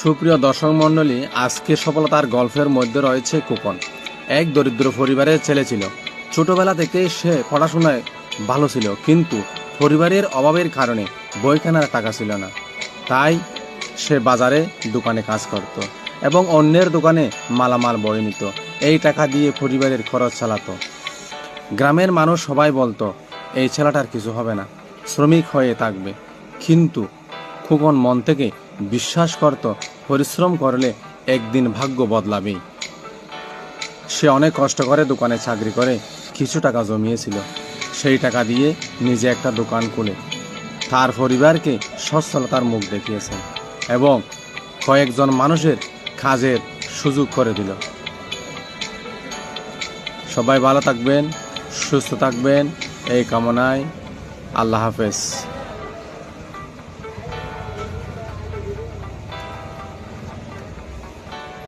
সুপ্রিয় দর্শক মণ্ডলী, আজকে সফলতার গল্পের মধ্যে রয়েছে খোকন। এক দরিদ্র পরিবারের ছেলে ছিল। ছোটবেলা থেকে সে পড়াশোনায় ভালো ছিল, কিন্তু পরিবারের অভাবের কারণে বই কেনার টাকা ছিল না। তাই সে বাজারে দোকানে কাজ করত এবং অন্যের দোকানে মালামাল বই নিত। এই টাকা দিয়ে পরিবারের খরচ চালাতো। গ্রামের মানুষ সবাই বলতো, এই ছেলেটার কিছু হবে না, শ্রমিক হয়ে থাকবে। কিন্তু খোকন মন থেকে বিশ্বাস করত, পরিশ্রম করলে একদিন ভাগ্য বদলাবেই। সে অনেক কষ্ট করে দোকানে চাকরি করে কিছু টাকা জমিয়েছিল। সেই টাকা দিয়ে নিজে একটা দোকান খুলে তার পরিবারকে সচ্ছলতার মুখ দেখিয়েছে এবং কয়েকজন মানুষের কাজের সুযোগ করে দিল। সবাই ভালো থাকবেন, সুস্থ থাকবেন এই কামনায়। আল্লাহ হাফেজ।